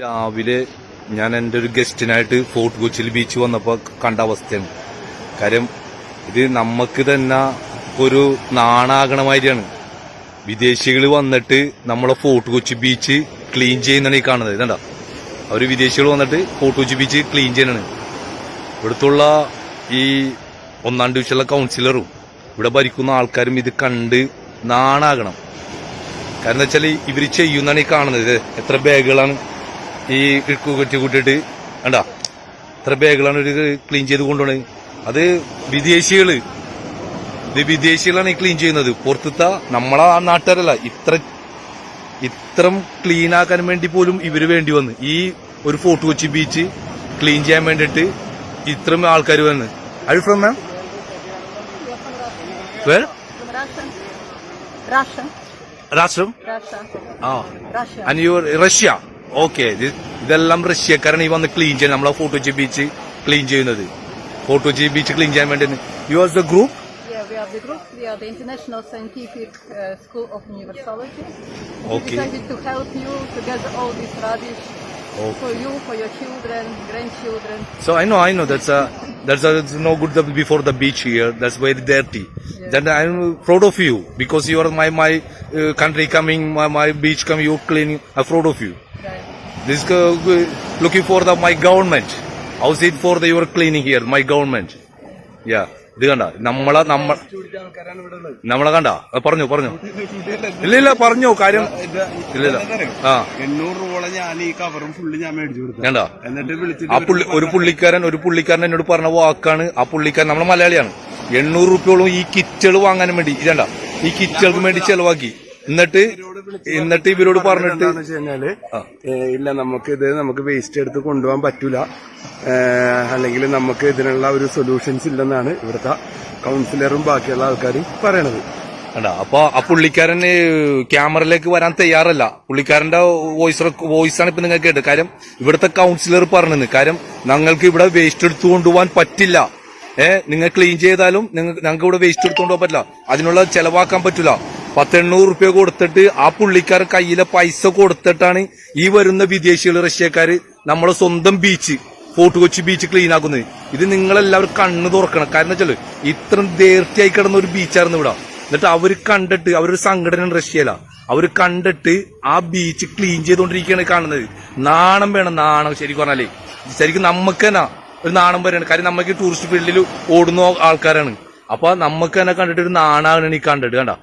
രാവിലെ ഞാൻ എൻ്റെ ഒരു ഗസ്റ്റിനായിട്ട് ഫോർട്ട് കൊച്ചിയിൽ ബീച്ച് വന്നപ്പോൾ കണ്ട അവസ്ഥയാണ്. കാര്യം ഇത് നമുക്ക് തന്നെ ഒരു നാണാകണമാതിരിയാണ്. വിദേശികൾ വന്നിട്ട് നമ്മളെ ഫോർട്ട് കൊച്ചി ബീച്ച് ക്ലീൻ ചെയ്യുന്നതാണ് ഈ കാണുന്നത്. ഇതണ്ട, അവർ വിദേശികൾ വന്നിട്ട് ഫോർട്ട് കൊച്ചി ബീച്ച് ക്ലീൻ ചെയ്യുന്നതാണ്. ഇവിടുത്തുള്ള ഈ ഒന്നാം ഡിവിഷനിലെ കൗൺസിലറും ഇവിടെ ഭരിക്കുന്ന ആൾക്കാരും ഇത് കണ്ട് നാണാകണം. കാരണം എന്താ വെച്ചാൽ ഇവർ ചെയ്യുന്നതാണ് ഈ കാണുന്നത്. ഇത് എത്ര ബാഗുകളാണ് ഈ കുറ്റി കൂട്ടിയിട്ട് കണ്ടാ, എത്ര ബാഗുകളാണ് ഒരു ക്ലീൻ ചെയ്ത് കൊണ്ടുപോണത്. അത് വിദേശികളാണ് ഈ ക്ലീൻ ചെയ്യുന്നത്. പുറത്തത്തെ നമ്മളെ ആ നാട്ടുകാരല്ല. ഇത്രം ക്ലീൻ ആക്കാൻ വേണ്ടി പോലും ഇവര് വേണ്ടി വന്ന് ഈ ഒരു ഫോർട്ട് കൊച്ചി ബീച്ച് ക്ലീൻ ചെയ്യാൻ വേണ്ടിട്ട് ഇത്രയും ആൾക്കാർ വന്ന്. Are you from, ma'am? Where? Russia. Russia? Russia. Ah. Russia. And you are Russia? Okay. ഇതെല്ലാം റഷ്യക്കാരാണ് ഈ വന്ന് ക്ലീൻ ചെയ്യുന്നത്. നമ്മളെ ഫോർട്ട് കൊച്ചി ബീച്ച് ക്ലീൻ ചെയ്യുന്നത്. ഫോർട്ട് കൊച്ചി ബീച്ച് ക്ലീൻ ചെയ്യാൻ വേണ്ടി. You are the group? Yeah, we are the group. We are the International Scientific School of Universality. Okay. We decided to help you to gather all this rubbish for you, for your children, grandchildren. So I know that's no good before the beach here. That's very dirty. Yeah. Then I'm proud of you because you are my country coming, my beach coming, you cleaning. I'm proud of you. Right. This looking for my government. How's it for your cleaning here? My government. Yeah. ഇത് കണ്ട നമ്മളെ കണ്ട പറഞ്ഞു ഇല്ല പറഞ്ഞോ കാര്യം ഇല്ല. ആ 800 രൂപ ഞാൻ ഈ കവറും ഫുള്ള് ഞാൻ മേടിച്ചു കൊടുത്തു. കണ്ട എന്നിട്ട് വിളിച്ചിട്ട് ആ പുള്ളിക്കാരൻ എന്നോട് പറഞ്ഞ വാക്കാണ്. ആ പുള്ളിക്കാരൻ നമ്മളെ മലയാളിയാണ്. 800 രൂപയോളം ഈ കിറ്റുകൾ വാങ്ങാനും വേണ്ടി ഇതണ്ട ഈ കിറ്റുകൾക്ക് വേണ്ടി ചെലവാക്കി. എന്നിട്ട് ഇവരോട് പറഞ്ഞിട്ട് ഇല്ല നമുക്ക് വേസ്റ്റ് എടുത്ത് കൊണ്ടുപോകാൻ പറ്റൂല, അല്ലെങ്കിൽ നമുക്ക് ഇതിനുള്ള ഒരു സൊല്യൂഷൻസ് ഇല്ലെന്നാണ് ഇവിടുത്തെ കൗൺസിലറും ബാക്കിയുള്ള ആൾക്കാരും പറയണത്. അപ്പൊ ആ പുള്ളിക്കാരൻ ക്യാമറയിലേക്ക് വരാൻ തയ്യാറല്ല. പുള്ളിക്കാരന്റെ വോയിസാണ് ഇപ്പൊ നിങ്ങൾക്ക് കേട്ടത്. കാര്യം ഇവിടുത്തെ കൗൺസിലർ പറഞ്ഞത് കാര്യം ഞങ്ങൾക്ക് ഇവിടെ വേസ്റ്റ് എടുത്തു കൊണ്ടുപോകാൻ പറ്റില്ല. നിങ്ങൾ ക്ലീൻ ചെയ്താലും ഞങ്ങൾക്ക് ഇവിടെ വേസ്റ്റ് എടുത്തുകൊണ്ട് പോകാൻ പറ്റില്ല. അതിനുള്ള ചെലവാക്കാൻ പറ്റില്ല. 800 രൂപ കൊടുത്തിട്ട് ആ പുള്ളിക്കാരൻ കയ്യിലെ പൈസ കൊടുത്തിട്ടാണ് ഈ വരുന്ന വിദേശികൾ റഷ്യക്കാര് നമ്മളെ സ്വന്തം beach fort Kochi beach clean ആക്കുന്നത്. ഇത് നിങ്ങളെല്ലാവരും കണ്ണ് തുറക്കണം. കാരണം വെച്ചാല് ഇത്രയും ദേർത്തിയായി കിടന്ന ഒരു ബീച്ചായിരുന്നു ഇവിടെ. എന്നിട്ട് അവര് കണ്ടിട്ട് അവരൊരു സംഘടന റഷ്യയില അവര് കണ്ടിട്ട് ആ ബീച്ച് ക്ലീൻ ചെയ്തുകൊണ്ടിരിക്കുകയാണ് കാണുന്നത്. നാണം വേണം, നാണം. ശരിക്കും പറഞ്ഞാലേ ശരിക്കും നമുക്ക് തന്നെ ഒരു നാണം വരെയാണ്. കാര്യം നമുക്ക് ടൂറിസ്റ്റ് ഫീൽഡിൽ ഓടുന്ന ആൾക്കാരാണ്. അപ്പൊ നമുക്ക് തന്നെ കണ്ടിട്ട് ഒരു നാണാണ് ഈ കണ്ടിട്ട്. കണ്ട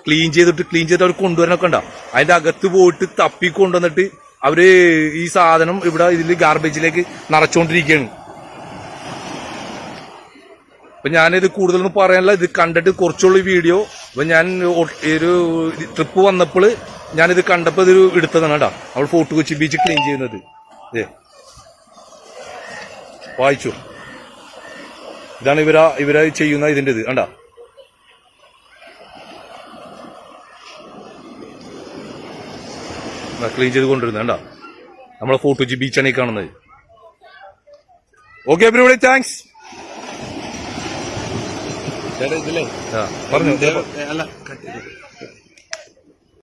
ക്ലീൻ ചെയ്തിട്ട് അവർ കൊണ്ടുവരാനൊക്കെ ഉണ്ടാ. അതിന്റെ അകത്ത് പോയിട്ട് തപ്പിക്കൊണ്ടുവന്നിട്ട് അവര് ഈ സാധനം ഇവിടെ ഇതിൽ ഗാർബേജിലേക്ക് നിറച്ചുകൊണ്ടിരിക്കുകയാണ്. അപ്പൊ ഞാനിത് കൂടുതലൊന്നും പറയാനില്ല. ഇത് കണ്ടിട്ട് കുറച്ചുള്ള വീഡിയോ. അപ്പൊ ഞാൻ ഒരു ട്രിപ്പ് വന്നപ്പോൾ ഞാനിത് കണ്ടപ്പോ ഇത് എടുത്തതാണ് കേട്ടോ. അവൾ ഫോർട്ട് കൊച്ചി ബീച്ച് ക്ലീൻ ചെയ്യുന്നത്. വായിച്ചു. ഇതാണ് ഇവരാ ചെയ്യുന്ന ഇതിന്റെ ഇത് കണ്ടാ. ക്ലീൻ ചെയ്ത് കൊണ്ടിരുന്നത് കണ്ടാ. നമ്മളെ ഫോർട്ട് കൊച്ചി ബീച്ചാണ് ഈ കാണുന്നത്. Okay everybody, thanks. ഇതിലേ പറഞ്ഞു അല്ല